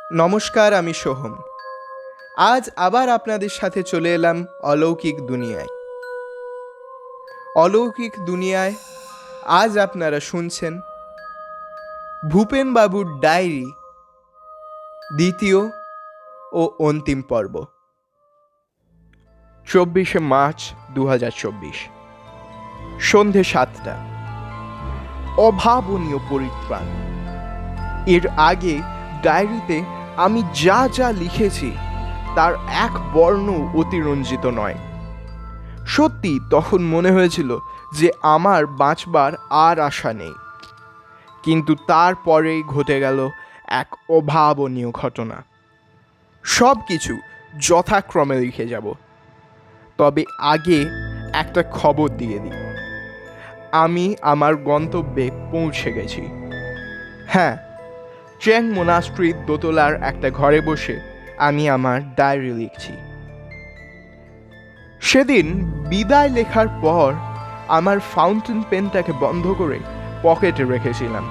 নমস্কার, আমি সোহম। আজ আবার আপনাদের সাথে চলে এলাম অলৌকিক দুনিয়ায়। অলৌকিক দুনিয়ায় আজ আপনারা শুনছেন ভূপেন বাবুর ডায়েরি দ্বিতীয় ও অন্তিম পর্ব। 24শে মার্চ 2024, সন্ধে 7টা। অভাবনীয় পরিত্রাণ। এর আগে ডায়েরিতে আমি যা যা লিখেছি তার এক বর্ণ অতিরঞ্জিত নয়। সত্যি তখন মনে হয়েছিল যে আমার বাঁচবার আর আশা নেই, কিন্তু তারপরেই ঘটে গেল এক অভাবনীয় ঘটনা। সব কিছু যথাক্রমে লিখে যাব, তবে আগে একটা খবর দিয়ে দিই। আমি আমার গন্তব্যে পৌঁছে গেছি। হ্যাঁ, চেং মোনাস্ট্রির দোতলার একটা ঘরে বসে আমি আমার ডায়েরি লিখছি। সেদিন বিদায় লেখার পর আমার ফাউন্টেন পেনটাকে বন্ধ করে পকেটে রেখেছিলাম।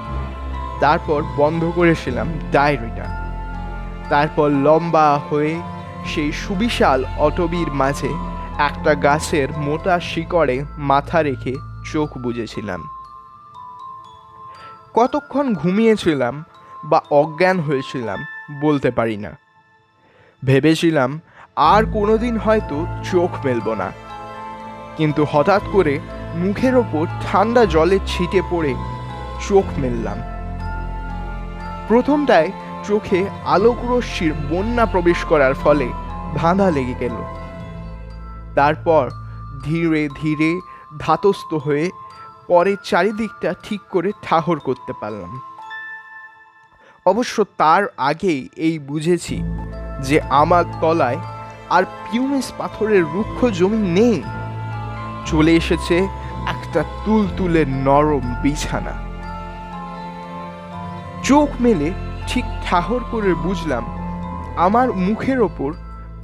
তারপর বন্ধ করেছিলাম ডায়েরিটা। তারপর লম্বা হয়ে সেই সুবিশাল অটবির মাঝে একটা গাছের মোটা শিকড়ে মাথা রেখে চোখ বুজেছিলাম। কতক্ষণ ঘুমিয়েছিলাম বা অজ্ঞান হয়েছিলাম বলতে পারি না। ভেবেছিলাম আর কোনোদিন হয়তো চোখ মেলব না, কিন্তু হঠাৎ করে মুখের ওপর ঠান্ডা জলে ছিটে পড়ে চোখ মেললাম। প্রথমটায় চোখে আলোকরশ্মির বন্যা প্রবেশ করার ফলে ধাঁধা লেগে গেল। তারপর ধীরে ধীরে ধাতস্থ হয়ে পরে চারিদিকটা ঠিক করে ঠাহর করতে পারলাম। অবশ্য তার আগেই এই বুঝেছি যে আমার তলায় আর পিউমিস পাথরের রুক্ষ জমি নেই। চলে এসেছে একটা তুলতুলে নরম বিছানা। চোখ মেলে ঠিক ঠাহর করে বুঝলাম আমার মুখের ওপর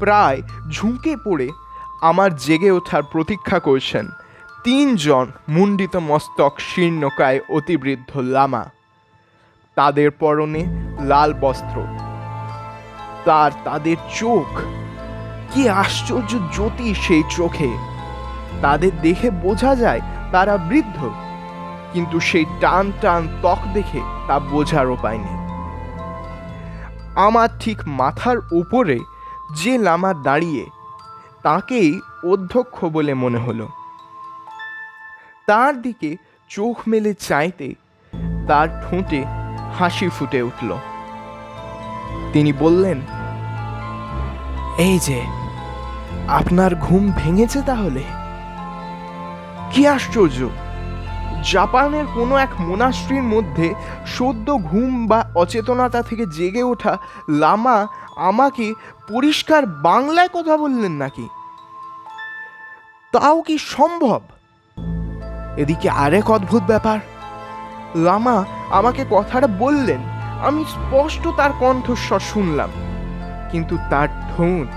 প্রায় ঝুঁকে পড়ে আমার জেগে ওঠার প্রতীক্ষা করছেন 3 জন মুন্ডিত মস্তক শীর্ণকায় অতিবৃদ্ধ লামা। তাদের পরনে লাল বস্ত্র, তাদের চোখ, কি আশ্চর্য জ্যোতি সেই চোখে। তাদের দেখে বোঝা যায় তারা বৃদ্ধ, কিন্তু সেই টান টান ত্বক দেখে তা বোঝার উপায় নেই। আমার ঠিক মাথার উপরে যে লামা দাঁড়িয়ে, তাকেই অধ্যক্ষ বলে মনে হলো। তার দিকে চোখ মেলে চাইতে তার ঠোঁটে হাসি ফুটে উঠল। তিনি বললেন, এই যে আপনার ঘুম ভেঙেছে তাহলে? কি আশ্চর্য! জাপানের কোনো এক মোনাস্ট্রির মধ্যে সদ্য ঘুম বা অচেতনতা থেকে জেগে ওঠা লামা আমাকে পরিষ্কার বাংলায় কথা বললেন নাকি? তাও কি সম্ভব? এদিকে আরেক অদ্ভুত ব্যাপার, লামা আমাকে কথাটা বললেন, আমি স্পষ্ট তার কণ্ঠস্বর শুনলাম, কিন্তু তার ঠোঁট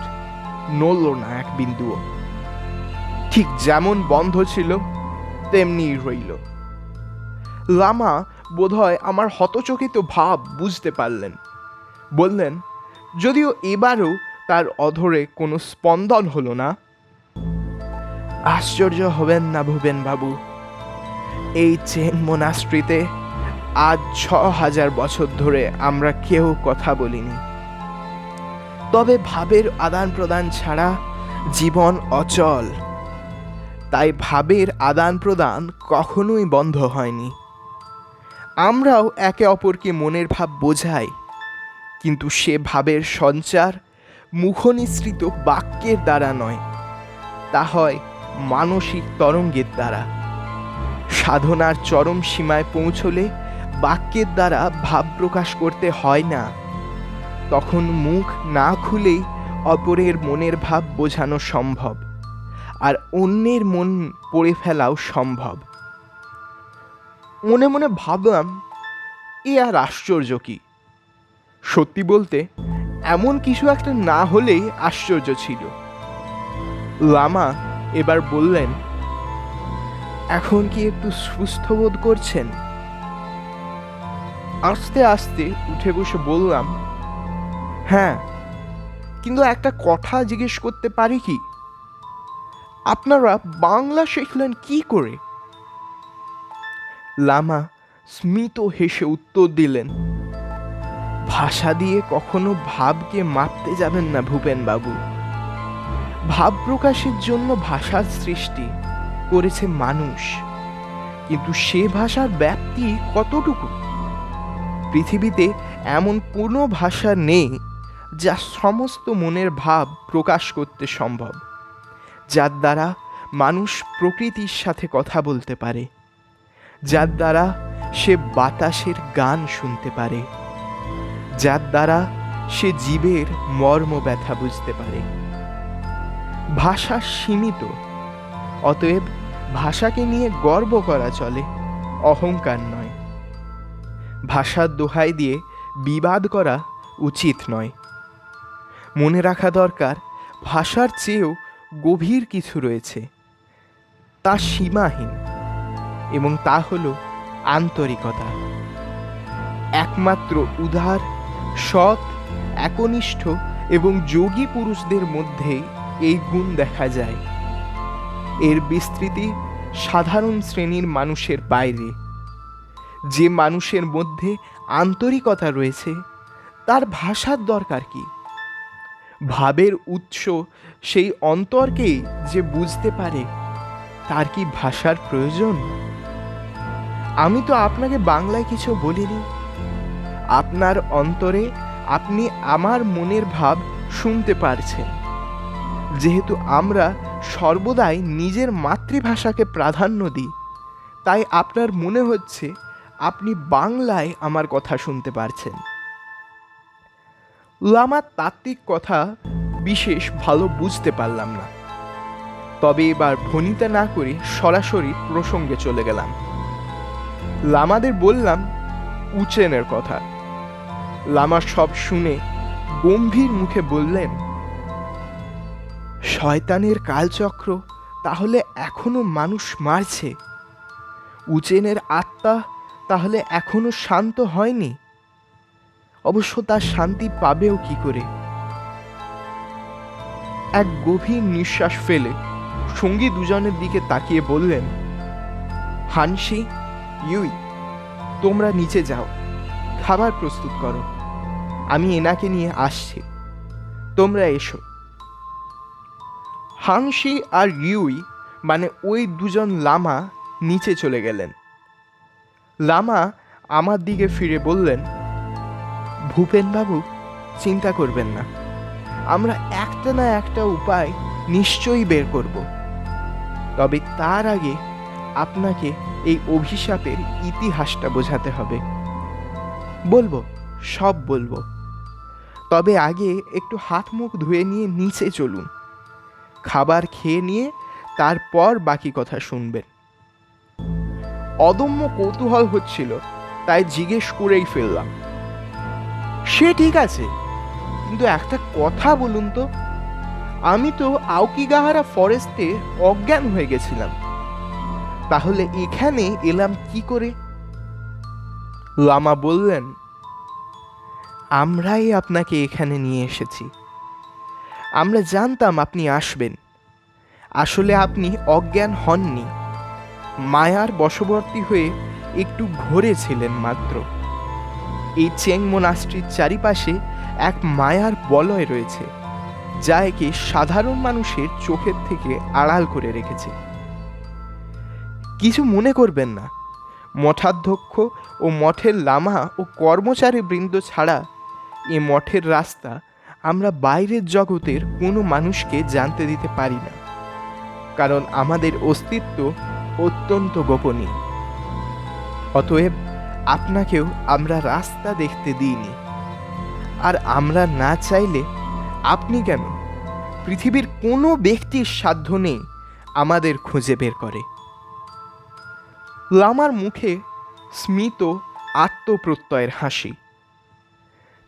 নড়ল না এক বিন্দুও। ঠিক যেমন বন্ধ ছিল তেমনি রইল। লামা বোধহয় আমার হতচকিত ভাব বুঝতে পারলেন। বললেন, যদিও এবারও তার অধরে কোনো স্পন্দন হলো না, আশ্চর্য হবেন না ভূপেন বাবু, এই চেং মোনাস্ট্রিতে আজ 6000 বছর ধরে আমরা কেউ কথা বলিনি। তবে ভাবের আদান প্রদান ছাড়া জীবন অচল, তাই ভাবের আদান প্রদান কখনোই বন্ধ হয়নি। আমরাও একে অপরকে মনের ভাব বোঝাই, কিন্তু সে ভাবের সঞ্চার মুখনিসৃত বাক্যের দ্বারা নয়, তা হয় মানসিক তরঙ্গের দ্বারা। সাধনার চরম সীমায় পৌঁছলে বাক্যের দ্বারা ভাব প্রকাশ করতে হয় না। তখন মুখ না খুলেই অপরের মনের ভাব বোঝানো সম্ভব, আর অন্যের মন পড়ে ফেলাও সম্ভব। মনে মনে ভাবলাম, এ আর আশ্চর্য কি? সত্যি বলতে এমন কিছু একটা না হলেই আশ্চর্য ছিল। লামা এবার বললেন, এখন কি একটু সুস্থ বোধ করছেন? আস্তে আস্তে উঠে বসে বললাম, হ্যাঁ, কিন্তু একটা কথা জিজ্ঞেস করতে পারি কি? আপনারা বাংলা শিখলেন কি করে? লামা স্মিত হেসে উত্তর দিলেন, ভাষা দিয়ে কখনো ভাবকে মাপতে যাবেন না ভূপেন বাবু। ভাব প্রকাশের জন্য ভাষার সৃষ্টি করেছে মানুষ, কিন্তু সে ভাষার ব্যাপ্তি কতটুকু? পৃথিবীতে এমন কোনো ভাষা নেই যা সমস্ত মনের ভাব প্রকাশ করতে সম্ভব, যার দ্বারা মানুষ প্রকৃতির সাথে কথা বলতে পারে, যার দ্বারা সে বাতাসের গান শুনতে পারে, যার দ্বারা সে জীবের মর্ম ব্যথা বুঝতে পারে। ভাষা সীমিত, অতএব ভাষাকে নিয়ে গর্ব করা চলে, অহংকার নয়। ভাষার দোহাই দিয়ে বিবাদ করা উচিত নয়। মনে রাখা দরকার, ভাষার চেয়েও গভীর কিছু রয়েছে, তা সীমাহীন, এবং তা হল আন্তরিকতা। একমাত্র উদার, সৎ, একনিষ্ঠ এবং যোগী পুরুষদের মধ্যেই এই গুণ দেখা যায়। এর বিস্তৃতি সাধারণ শ্রেণীর মানুষের বাইরে। যে মানুষের মধ্যে আন্তরিকতা রয়েছে তার ভাষার দরকার কি? ভাবের উৎস সেই অন্তরকেই যে বুঝতে পারে, তার কি ভাষার প্রয়োজন? আমি তো আপনাকে বাংলায় কিছু বলিনি। আপনার অন্তরে আপনি আমার মনের ভাব শুনতে পারছেন। যেহেতু আমরা সর্বদাই নিজের মাতৃভাষাকে প্রাধান্য দিই, তাই আপনার মনে হচ্ছে আপনি বাংলায় আমার কথা শুনতে পারছেন। লামার তাত্ত্বিক কথা বিশেষ ভালো বুঝতে পারলাম না, তবে এবার ভনিতা না করে সরাসরি প্রসঙ্গে চলে গেলাম। লামাদের বললাম উচেনের কথা। লামা সব শুনে গম্ভীর মুখে বললেন, শয়তানের কালচক্র তাহলে এখনো মানুষ মারছে? উচেনের আত্মা তাহলে এখনো শান্ত হয়নি? অবশ্য তার শান্তি পাবেও কি করে? এক গভীর নিঃশ্বাস ফেলে সঙ্গী দুজনের দিকে তাকিয়ে বললেন, হানসি, ইউই, তোমরা নিচে যাও, খাবার প্রস্তুত করো, আমি এনাকে নিয়ে আসছি, তোমরা এসো। হানসি আর ইউই মানে ওই দুজন লামা নিচে চলে গেলেন। লামা আমার দিকে ফিরে বললেন, ভূপেনবাবু, চিন্তা করবেন না, আমরা একটা না একটা উপায় নিশ্চয়ই বের করব। তবে তার আগে আপনাকে এই অভিশাপের ইতিহাসটা বোঝাতে হবে। বলবো, সব বলবো, তবে আগে একটু হাত মুখ ধুয়ে নিয়ে নিচে চলুন। খাবার খেয়ে নিয়ে তারপর বাকি কথা শুনবেন। অদম্য কৌতূহল হচ্ছিল, তাই জিজ্ঞেস করেই ফেললাম, সে ঠিক আছে, কিন্তু একটা কথা বলুন তো, আমি তো আউকিগাহারা ফরেস্টে অজ্ঞান হয়ে গেছিলাম, তাহলে এখানে এলাম কি করে? লামা বললেন, আমরাই আপনাকে এখানে নিয়ে এসেছি। আমরা জানতাম আপনি আসবেন। আসলে আপনি অজ্ঞান হননি, মায়ার বশবর্তী হয়ে একটু ঘোরেছিলেন মাত্র। এই চেং মোনাস্ট্রির চারিপাশে এক মায়ার বলয় রয়েছে, যা একে সাধারণ মানুষের চোখের থেকে আড়াল করে রেখেছে। কিছু মনে করবেন না, মঠাধ্যক্ষ ও মঠের লামা ও কর্মচারী বৃন্দ ছাড়া এ মঠের রাস্তা আমরা বাইরের জগতের কোনো মানুষকে জানতে দিতে পারি না, কারণ আমাদের অস্তিত্ব অত্যন্ত গোপনীয়। অতএব আপনাকেও আমরা রাস্তা দেখতে দিইনি, আর আমরা না চাইলে আপনি কেন, পৃথিবীর কোনো ব্যক্তির সাধ্য নেই আমাদের খুঁজে বের করে। লামার মুখে স্মিত আত্মপ্রত্যয়ের হাসি।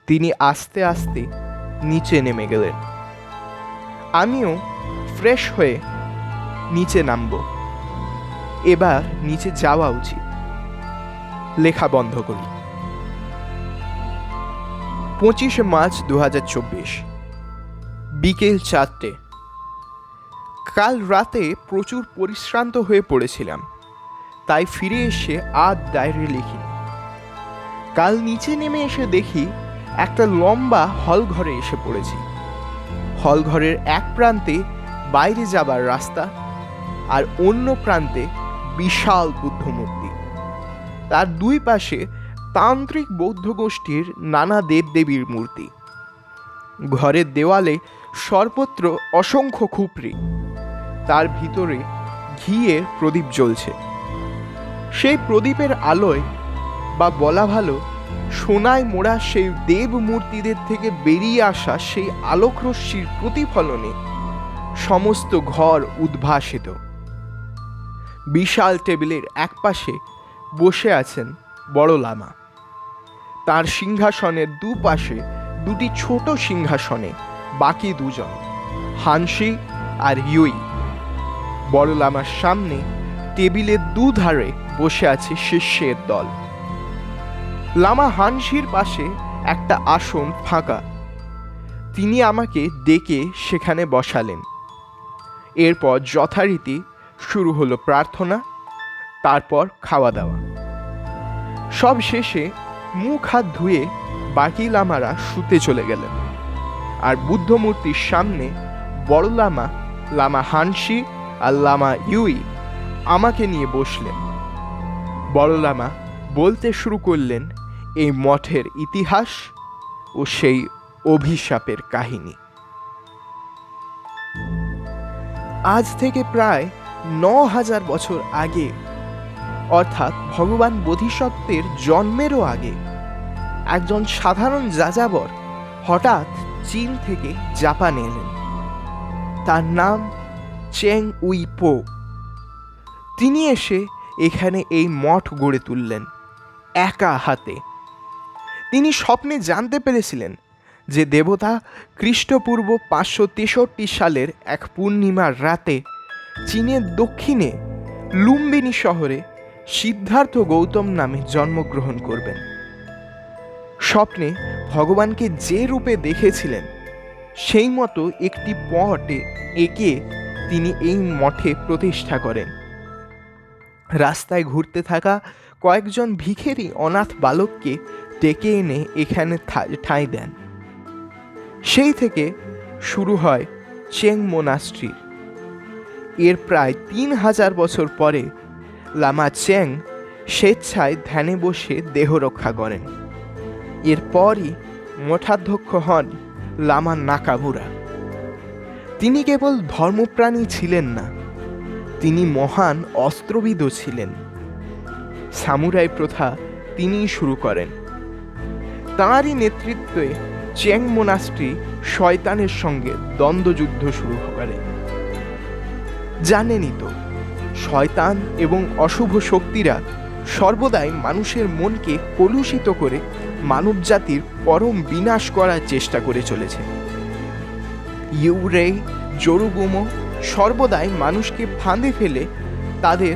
তিনি আস্তে আস্তে নিচে নেমে গেলেন। আমিও ফ্রেশ হয়ে নিচে নামব। এবার নিচে যাওয়া উচিত। লেখা বন্ধ করি। 25 মার্চ 2024 বিকেল 4টে। কাল রাতে প্রচুর পরিশ্রান্ত হয়ে পড়েছিলাম, তাই ফিরে এসে আর ডায়েরি লিখিনি। কাল নিচে নেমে এসে দেখি একটা লম্বা হল ঘরে এসে পড়েছি। হল ঘরের এক প্রান্তে বাইরে যাবার রাস্তা, আর অন্য প্রান্তে বিশাল বুদ্ধমূর্তি। তার দুই পাশে তান্ত্রিক বৌদ্ধ গোষ্ঠীর নানা দেবদেবীর মূর্তি। ঘরের দেওয়ালে সর্বত্র অসংখ্য খুপড়ি, তার ভিতরে ঘিয়ের প্রদীপ জ্বলছে। সেই প্রদীপের আলোয়, বা বলা ভালো সোনায় মোড়া সেই দেব মূর্তিদের থেকে বেরিয়ে আসা সেই আলোকরশ্মির প্রতিফলনে সমস্ত ঘর উদ্ভাসিত। বিশাল টেবিলের একপাশে বসে আছেন বড় লামা। তার সিংহাসনের দুপাশে দুটি ছোট সিংহাসনে বাকি দুজন, হানসি আর ইউই। বড় লামার সামনে টেবিলের দুধারে বসে আছে শিষ্যের দল। লামা হানসির পাশে একটা আসন ফাঁকা। তিনি আমাকে ডেকে সেখানে বসালেন। এরপর যথারীতি শুরু হলো প্রার্থনা, তারপর খাওয়া দাওয়া। সব শেষে মুখ হাত ধুয়ে বাকি লামারা শুতে চলে গেলেন, আর বুদ্ধমূর্তির সামনে বড় লামা, লামা হানসি আর লামা ইউই আমাকে নিয়ে বসলেন। বড় লামা বলতে শুরু করলেন এই মঠের ইতিহাস ও সেই অভিশাপের কাহিনী। আজ থেকে প্রায় 9000 বছর আগে, অর্থাৎ ভগবান বোধিসত্ত্বের জন্মেরও আগে, একজন সাধারণ যাযাবর হঠাৎ চীন থেকে জাপানে এলেন। তার নাম চেং উই পো। তিনি এসে এখানে এই মঠ গড়ে তুললেন একা হাতে। তিনি স্বপ্নে জানতে পেরেছিলেন যে দেবতা খ্রিস্টপূর্ব 563 সালের এক পূর্ণিমার রাতে চীনের দক্ষিণে লুম্বিনী শহরে সিদ্ধার্থ গৌতম নামে জন্মগ্রহণ করবেন। স্বপ্নে ভগবানকে যে রূপে দেখেছিলেন সেই মতো একটি পটে এঁকে তিনি এই মঠে প্রতিষ্ঠা করেন। রাস্তায় ঘুরতে থাকা কয়েকজন ভিখারি অনাথ বালককে ডেকে এনে এখানে ঠাঁই দেন। সেই থেকে শুরু হয় চেং মোনাস্ট্রি। এর প্রায় 3000 বছর পরে লামা চেং স্বেচ্ছায় ধ্যানে বসে দেহ রক্ষা করেন। এরপরই মঠাধ্যক্ষ হন লামা নাকামুরা। তিনি কেবল ধর্মপ্রাণী ছিলেন না, তিনি মহান অস্ত্রবিদও ছিলেন। সামুরাই প্রথা তিনিই শুরু করেন। তাঁরই নেতৃত্বে চেং মোনাস্ট্রি শয়তানের সঙ্গে দ্বন্দ্বযুদ্ধ শুরু করে। জানেনই তো, শয়তান এবং অশুভ শক্তিরা সর্বদাই মানুষের মনকে কলুষিত করে মানবজাতির পরম বিনাশ করার চেষ্টা করে চলেছে। ইউরেই জোরুগুমো সর্বদাই মানুষকে ফাঁদে ফেলে তাদের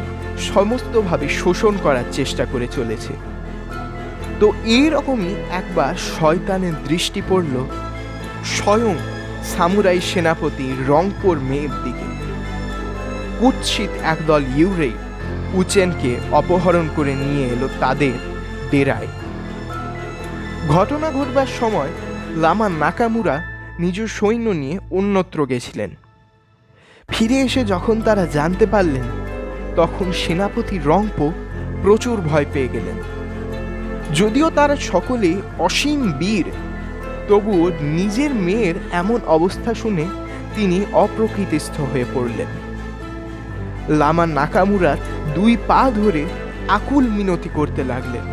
সমস্তভাবে শোষণ করার চেষ্টা করে চলেছে। তো এইরকমই একবার শয়তানের দৃষ্টি পড়ল স্বয়ং সামুরাই সেনাপতি রংপোর মেয়ের দিকে। কুৎসিত একদল ইউরেই উচেনকে অপহরণ করে নিয়ে এলো তাদের ডেরায়। ঘটনা ঘটবার সময় লামা নাকামুরা নিজ সৈন্য নিয়ে অন্যত্র গেছিলেন। ফিরে এসে যখন তারা জানতে পারলেন, তখন সেনাপতি রংপো প্রচুর ভয় পেয়ে গেলেন। যদিও তারা সকলে অসীম বীর, তবুও নিজের মেয়ের এমন অবস্থা শুনে তিনি অপ্রকৃতিস্থ হয়ে পড়লেন। লামা নাকামুরার 2 পা ধরে আকুল মিনতি করতে লাগলেন,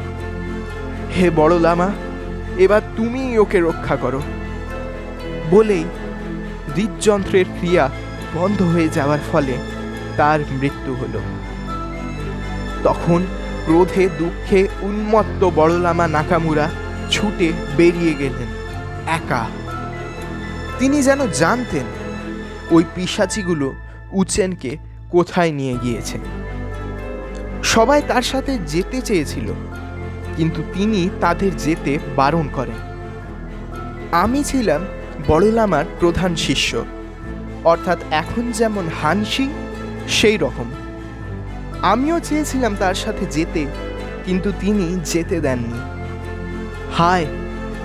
হে বড় লামা, এবার তুমিই ওকে রক্ষা করো। বলেই হৃদযন্ত্রের ক্রিয়া বন্ধ হয়ে যাওয়ার ফলে তার মৃত্যু হল। তখন ক্রোধে দুঃখে উন্মত্ত বড় লামা নাকামুরা ছুটে বেরিয়ে গেলেন একা। তিনি যেন জানতেন ওই পিশাচিগুলো উচেনকে কোথায় নিয়ে গিয়েছে। সবাই তার সাথে যেতে চেয়েছিল, কিন্তু তিনি তাদের যেতে বারণ করেন। আমি ছিলাম বড় লামার প্রধান শিষ্য, অর্থাৎ এখন যেমন হানসি সেই রকম। আমিও চেয়েছিলাম তার সাথে যেতে, কিন্তু তিনি যেতে দেননি। হায়,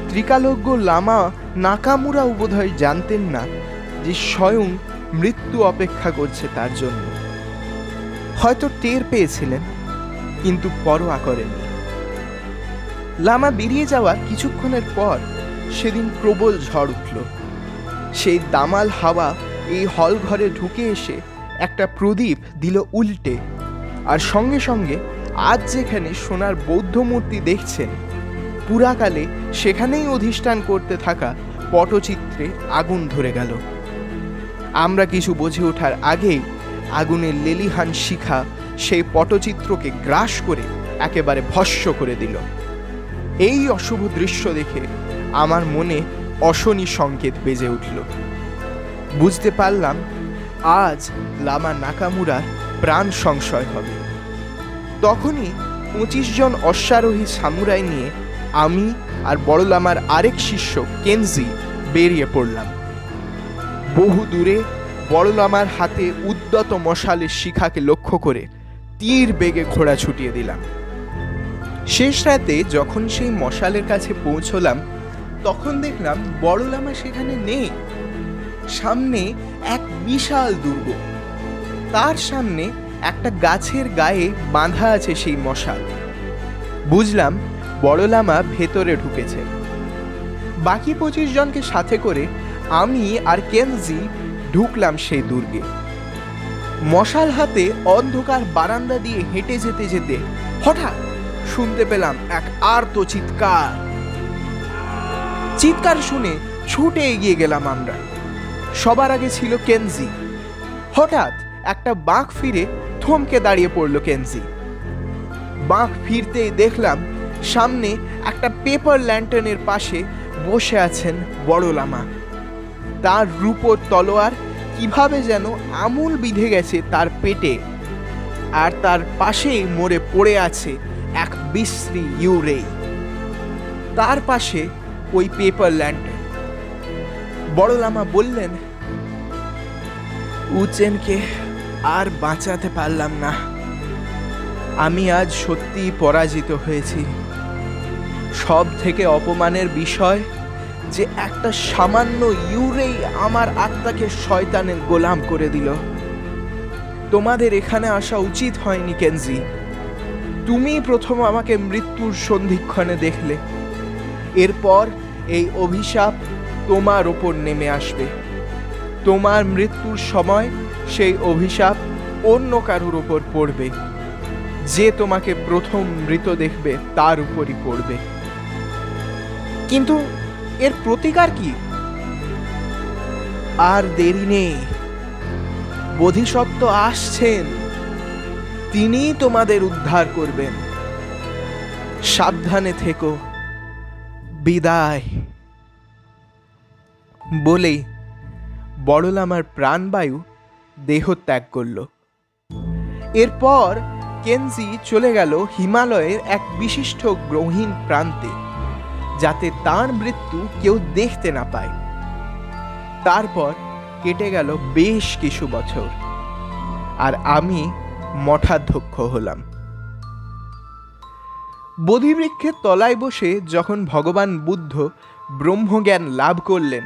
ত্রিকালজ্ঞ লামা নাকামুরাও বোধহয় জানতেন না যে স্বয়ং মৃত্যু অপেক্ষা করছে তার জন্য। হয়তো টের পেয়েছিলেন, কিন্তু পরোয়া করেননি। লামা বেরিয়ে যাওয়ার কিছুক্ষণের পর সেদিন প্রবল ঝড় উঠল। সেই দামাল হাওয়া এই হল ঘরে ঢুকে এসে একটা প্রদীপ দিল উল্টে, আর সঙ্গে সঙ্গে আজ যেখানে সোনার বৌদ্ধ মূর্তি দেখছেন, পুরাকালে সেখানেই অধিষ্ঠান করতে থাকা পটচিত্রে আগুন ধরে গেল। আমরা কিছু বুঝে ওঠার আগেই আগুনের লেলিহান শিখা সেই পটচিত্রকে গ্রাস করে একেবারে ভস্ম করে দিল। এই অশুভ দৃশ্য দেখে আমার মনে অশনি সংকেত বেজে উঠল। বুঝতে পারলাম আজ লামা নাকামুরার প্রাণ সংশয় হবে। তখনই 25 জন অশ্বারোহী সামুরাই নিয়ে আমি আর বড় লামার আরেক শিষ্য কেনজি বেরিয়ে পড়লাম। বহু দূরে বড় লামার হাতে উদ্যত মশালের শিখাকে লক্ষ্য করে তীর বেগে ঘোড়া ছুটিয়ে দিলাম। শেষ রাতে যখন সেই মশালের কাছে পৌঁছলাম, তখন দেখলাম বড় লামা সেখানে নেই। সামনে এক বিশাল দুর্গ, তার সামনে একটা গাছের গায়ে বাঁধা আছে সেই মশাল। বুঝলাম বড় লামা ভেতরে ঢুকেছে। বাকি 25 জনকে সাথে করে আমি আর কেনজি ঢুকলাম সেই দুর্গে। মশাল হাতে অন্ধকার বারান্দা দিয়ে হেঁটে যেতে যেতে হঠাৎ শুনতে পেলাম এক আর্ত চিৎকার। চিৎকার শুনে ছুটে এগিয়ে গেলাম আমরা। সবার আগে ছিল কেনজি। হঠাৎ একটা বাঁক ফিরে থমকে দাঁড়িয়ে পড়ল কেনজি। বাঁক ফিরতেই দেখলাম সামনে একটা পেপার ল্যান্টার্নের পাশে বসে আছেন বড় লামা। তার রূপোর তলোয়ার কিভাবে যেন আমূল বিঁধে গেছে তার পেটে, আর তার পাশেই মরে পড়ে আছে এক বিশ্রী ইউরেই। তার পাশে ওই পেপার ল্যান্টার্ন। বড় লামা বললেন, উচেনকে আর বাঁচাতে পারলাম না। আমি আজ সত্যি পরাজিত হয়েছি। সব থেকে অপমানের বিষয় যে একটা সামান্য ইউরেই আমার আত্মাকে শয়তানের গোলাম করে দিল। তোমাদের এখানে আসা উচিত হয়নি কেনজি। তুমি প্রথম আমাকে মৃত্যুর সন্ধিক্ষণে দেখলে। এরপর এই অভিশাপ তোমার ওপর নেমে আসবে। তোমার মৃত্যুর সময় সেই অভিশাপ অন্য কারুর ওপর পড়বে। যে তোমাকে প্রথম মৃত দেখবে তার উপরই পড়বে। কিন্তু এর প্রতিকার কি? আর দেরি নেই, বোধিসত্ত্ব আসছেন। তিনি তোমাদের উদ্ধার করবেন। সাবধানে থেকো। বিদায়। বলেই বড় লামার প্রাণবায়ু দেহ ত্যাগ করল। এরপর কেনজি চলে গেল হিমালয়ের এক বিশিষ্ট গ্রহহীন প্রান্তে, যাতে তার মৃত্যু কেউ দেখতে না পায়। তারপর কেটে গেল বেশ কিছু বছর, আর আমি মঠাধ্যক্ষ হলাম। বোধিবৃক্ষের তলায় বসে যখন ভগবান বুদ্ধ ব্রহ্মজ্ঞান লাভ করলেন,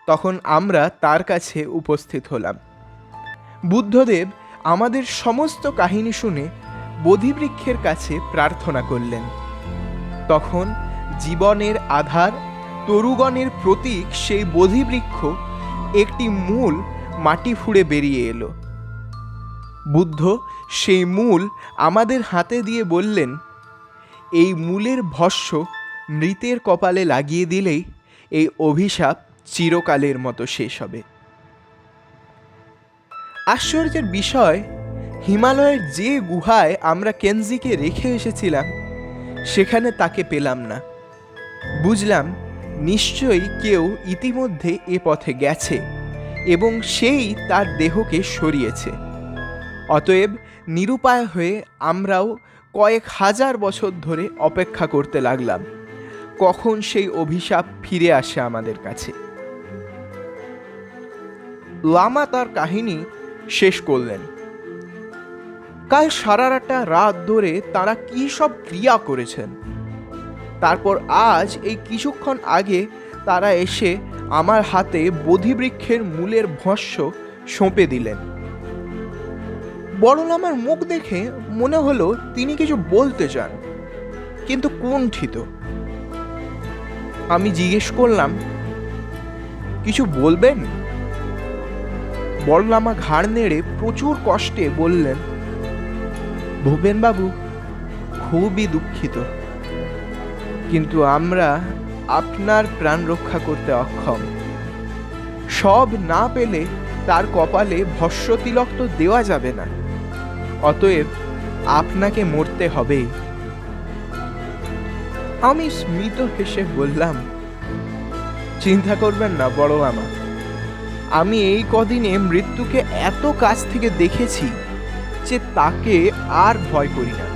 তখন আমরা তার কাছে উপস্থিত হলাম। বুদ্ধদেব আমাদের সমস্ত কাহিনী শুনে বোধিবৃক্ষের কাছে প্রার্থনা করলেন। তখন জীবনের আধার, তরুগণের প্রতীক সেই বোধিবৃক্ষ একটি মূল মাটি ফুঁড়ে বেরিয়ে এলো। বুদ্ধ সেই মূল আমাদের হাতে দিয়ে বললেন, এই মূলের ভস্য মৃতের কপালে লাগিয়ে দিলেই এই অভিশাপ চিরকালের মতো শেষ হবে। আশ্চর্যের বিষয়, হিমালয়ের যে গুহায় আমরা কেনজিকে রেখে এসেছিলাম, সেখানে তাকে পেলাম না। বুঝলাম নিশ্চয়ই কেউ ইতিমধ্যে এ পথে গেছে এবং সেই তার দেহকে সরিয়েছে। অতএব নিরুপায় হয়ে আমরাও কয়েক হাজার বছর ধরে অপেক্ষা করতে লাগলাম। কখন সেই অভিশাপ ফিরে আসে আমাদের কাছে। লামা তার কাহিনী শেষ করলেন। কাল সারাটা রাত ধরে তারা কি সব ক্রিয়া করেছেন, তারপর আজ এই কিছুক্ষণ আগে তারা এসে আমার হাতে বোধিবৃক্ষের মূলের ভস্য সঁপে দিলেন। বড়লামার মুখ দেখে মনে হলো তিনি কিছু বলতে চান, কিন্তু কুণ্ঠিত। আমি জিজ্ঞেস করলাম, কিছু বলবেন? বড়লামা ঘাড় নেড়ে প্রচুর কষ্টে বললেন, ভূপেনবাবু, খুবই দুঃখিত, কিন্তু আমরা আপনার প্রাণ রক্ষা করতে অক্ষম। সব না পেলে তার কপালে ভস্য তিলক তো দেওয়া যাবে না, অতএব আপনাকে মরতে হবেই। আমি স্মিত হেসে বললাম, চিন্তা করবেন না বড়লামা, আমি এই কদিনে মৃত্যুকে এত কাছ থেকে দেখেছি যে তাকে আর ভয় করি না।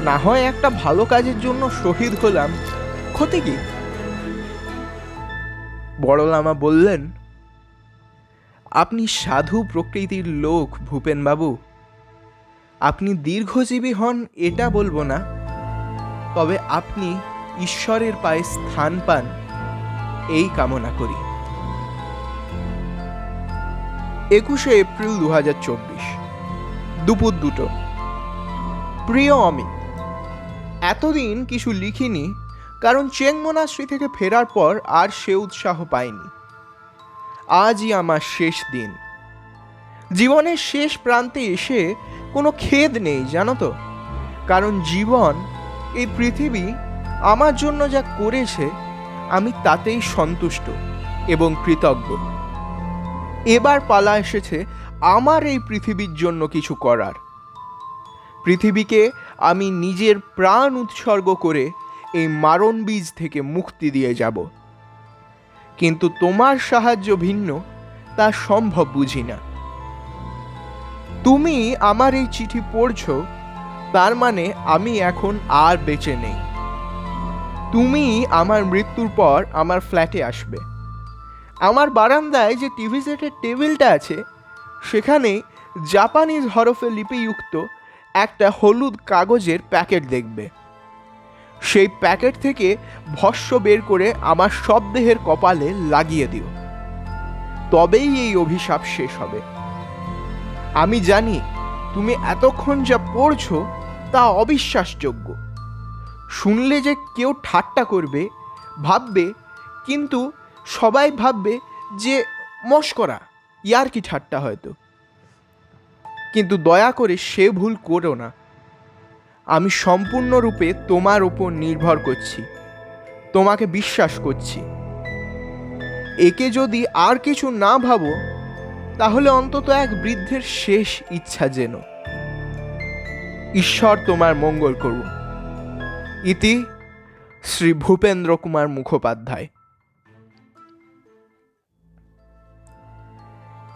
না হয় একটা ভালো কাজের জন্য শহীদ হলাম, ক্ষতি কি? বড়লামা বললেন, আপনি সাধু প্রকৃতির লোক ভূপেনবাবু। আপনি দীর্ঘজীবী হন এটা বলবো না, তবে আপনি ঈশ্বরের পায়ে স্থান পান এই কামনা করি। 21শে এপ্রিল 2024, দুপুর 2টো। প্রিয় অমিত, এতদিন কিছু লিখিনি, কারণ চেং মোনাস্ট্রি থেকে ফেরার পর আর সে উৎসাহ পাইনি। আজই আমার শেষ দিন। জীবনের শেষ প্রান্তে এসে কোনো খেদ নেই, জানো তো, কারণ জীবন, এই পৃথিবী আমার জন্য যা করেছে আমি তাতেই সন্তুষ্ট এবং কৃতজ্ঞ। এবার পালা এসেছে আমার এই পৃথিবীর জন্য কিছু করার। পৃথিবীকে আমি নিজের প্রাণ উৎসর্গ করে এই মারণ বীজ থেকে মুক্তি দিয়ে যাব, কিন্তু তোমার সাহায্য ভিন্ন, তা সম্ভব বুঝি না। তুমি আমার এই চিঠি পড়ছো, তার মানে আমি এখন আর বেঁচে নেই। তুমি আমার মৃত্যুর পর আমার ফ্ল্যাটে আসবে। আমার বারান্দায় যে টিভি সেটের টেবিলটা আছে, সেখানে জাপানিজ হরফে লিপিযুক্ত একটা হলুদ কাগজের প্যাকেট দেখবে। সেই প্যাকেট থেকে ভস্য বের করে আমার সব দেহের কপালে লাগিয়ে দিও, তবেই এই অভিশাপ শেষ হবে। আমি জানি তুমি এতক্ষণ যা পড়ছো তা অবিশ্বাসযোগ্য। শুনলে যে কেউ ঠাট্টা করবে, ভাববে, কিন্তু সবাই ভাববে যে মশকরা, ইয়ার কি ঠাট্টা হয়তো। কিন্তু দয়া করে সে ভুল করো না। আমি সম্পূর্ণরূপে তোমার উপর নির্ভর করছি, তোমাকে বিশ্বাস করছি। একে যদি আর কিছু না ভাবো, তাহলে অন্তত এক বৃদ্ধের শেষ ইচ্ছা যেন। ঈশ্বর তোমার মঙ্গল করুন। ইতি শ্রী ভূপেন্দ্র কুমার মুখোপাধ্যায়।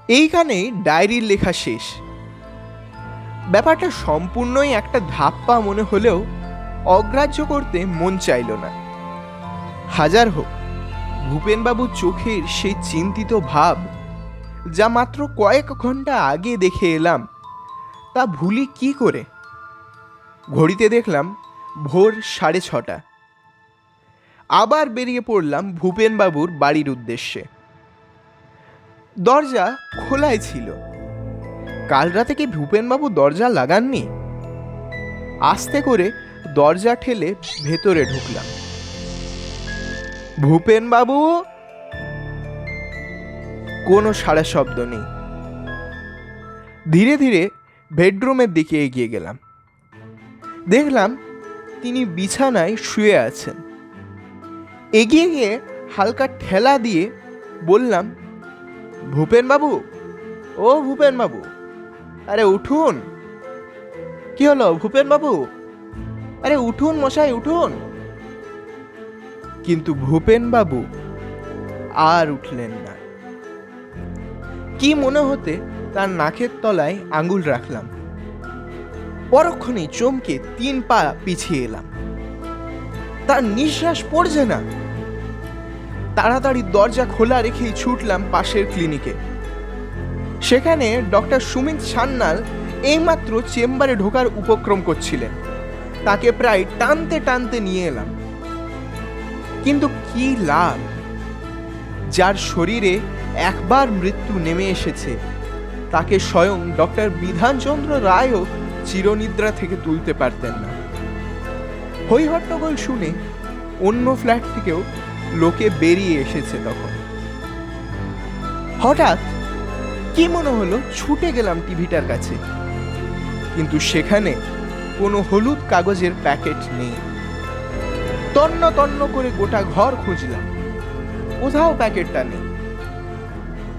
এইখানেই ডায়েরির লেখা শেষ। ব্যাপারটা সম্পূর্ণই একটা ধাপ্পা মনে হলেও অগ্রাহ্য করতে মন চাইল না। হাজার হোক, ভূপেনবাবুর চোখের সেই চিন্তিত ভাব, যা মাত্র কয়েক ঘন্টা আগে দেখে এলাম, তা ভুলি কি করে? ঘড়িতে দেখলাম ভোর 6:30। আবার বেরিয়ে পড়লাম ভূপেনবাবুর বাড়ির উদ্দেশ্যে। দরজা খোলাই ছিল। কাল রাতে কি ভূপেনবাবু দরজা লাগাননি? আস্তে করে দরজা ঠেলে ভেতরে ঢুকলাম। ভূপেনবাবু! কোনো সাড়া শব্দ নেই। ধীরে ধীরে বেডরুমের দিকে এগিয়ে গেলাম। দেখলাম তিনি বিছানায় শুয়ে আছেন। এগিয়ে গিয়ে হালকা ঠেলা দিয়ে বললাম, ভূপেনবাবু, ও ভূপেনবাবু, আরে উঠুন। কি হলো ভূপেনবাবু? আরে উঠুন মশাই, উঠুন। কিন্তু ভূপেনবাবু আর উঠলেন না। কি মনে হতে তার নাকের তলায় আঙুল রাখলাম। পরক্ষণেই চমকে 3 পা পিছিয়ে এলাম। তার নিঃশ্বাস পড়ছে না। তাড়াতাড়ি দরজা খোলা রেখেই ছুটলাম পাশের ক্লিনিকে। সেখানে ডক্টর সুমিত সান্যাল এইমাত্র চেম্বারে ঢোকার উপক্রম করছিলেন। তাকে প্রায় টানতে টানতে নিয়ে এলাম। কিন্তু কি লাভ? যার শরীরে একবার মৃত্যু নেমে এসেছে তাকে স্বয়ং ডক্টর বিধানচন্দ্র রায়ও চিরনিদ্রা থেকে তুলতে পারতেন না। হই হট্টগোল শুনে অন্য ফ্ল্যাট থেকেও লোকে বেরিয়ে এসেছে। তখন হঠাৎ কি মনে হলো, ছুটে গেলাম টিভিটার কাছে, কিন্তু সেখানে কোনো হলুদ কাগজের প্যাকেট নেই। তন্ন তন্ন করে গোটা ঘর খুঁজলাম, কোথাও প্যাকেটটা নেই।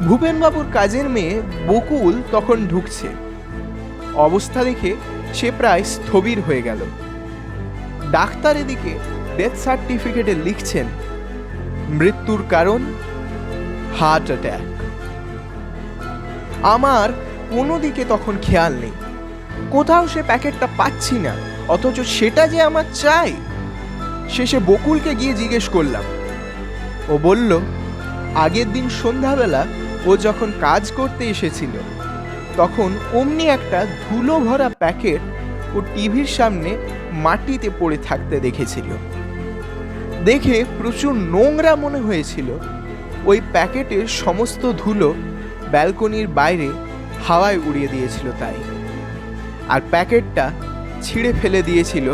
ভূপেনবাবুর কাজের মেয়ে বকুল তখন ঢুকছে। অবস্থা দেখে সে প্রায় স্থবির হয়ে গেল। ডাক্তার এদিকে ডেথ সার্টিফিকেটে লিখছেন মৃত্যুর কারণ হার্ট অ্যাটাক। আমার কোনো দিকে তখন খেয়াল নেই, কোথাও সে প্যাকেটটা পাচ্ছি না, অথচ সেটা যে আমার চাই। শেষে বকুলকে গিয়ে জিজ্ঞেস করলাম। ও বলল আগের দিন সন্ধ্যাবেলা ও যখন কাজ করতে এসেছিল তখন অমনি একটা ধুলো ভরা প্যাকেট ও টিভির সামনে মাটিতে পড়ে থাকতে দেখেছিল। দেখে প্রচুর নোংরা মনে হয়েছিল। ওই প্যাকেটের সমস্ত ধুলো ব্যালকনির বাইরে হাওয়ায় উড়িয়ে দিয়েছিল তাই। আর প্যাকেটটা ছিঁড়ে ফেলে দিয়েছিল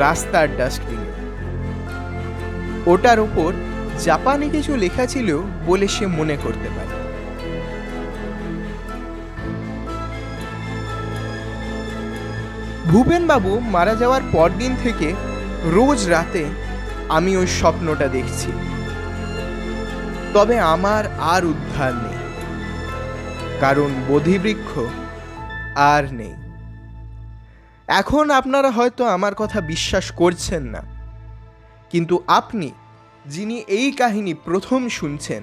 রাস্তার ডাস্টবিনে। ওটার ওপর জাপানি কিছু লেখা ছিল বলে সে মনে করতে পারে। ভূপেনবাবু মারা যাওয়ার পরদিন থেকে রোজ রাতে আমি ওই স্বপ্নটা দেখছি। তবে আমার আর উদ্ধার নেই, কারণ বোধিবৃক্ষ আর নেই। এখন আপনারা হয়তো আমার কথা বিশ্বাস করছেন না, কিন্তু আপনি যিনি এই কাহিনী প্রথম শুনছেন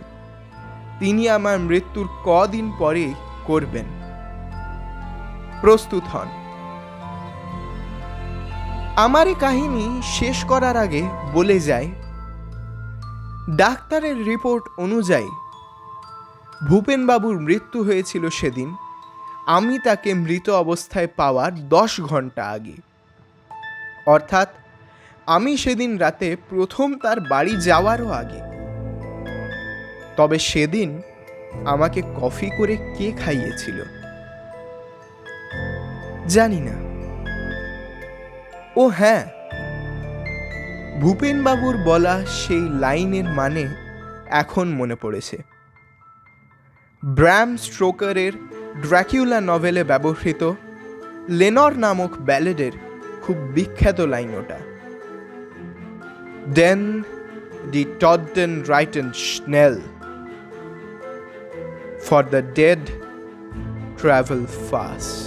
তিনি আমার মৃত্যুর কদিন পরেই করবেন। প্রস্তুত হন। আমার এই কাহিনী শেষ করার আগে বলে যায়, ডাক্তারের রিপোর্ট অনুযায়ী ভূপেনবাবুর মৃত্যু হয়েছিল সেদিন আমি তাকে মৃত অবস্থায় পাওয়ার 10 ঘন্টা আগে। অর্থাৎ আমি সেদিন রাতে প্রথম তার বাড়ি যাওয়ারও আগে। তবে সেদিন আমাকে কফি করে কে খাইয়েছিল জানি না। ও হ্যাঁ, ভূপেনবাবুর বলা সেই লাইনের মানে এখন মনে পড়েছে। ব্র্যাম স্টোকারের ড্র্যাকুলা নভেলে ব্যবহৃত লেনর নামক ব্যালেডের খুব বিখ্যাত লাইন ওটা। Then the trodden written snail, for the dead travel fast.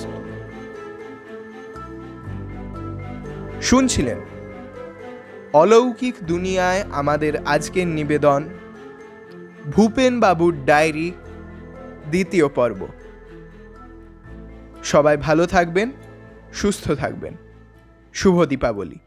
শুনছিলেন অলৌকিক দুনিয়ায় আমাদের আজকের নিবেদন ভূপেনবাবুর ডায়েরি দ্বিতীয় পর্ব। সবাই ভালো থাকবেন, সুস্থ থাকবেন। শুভ দীপাবলি।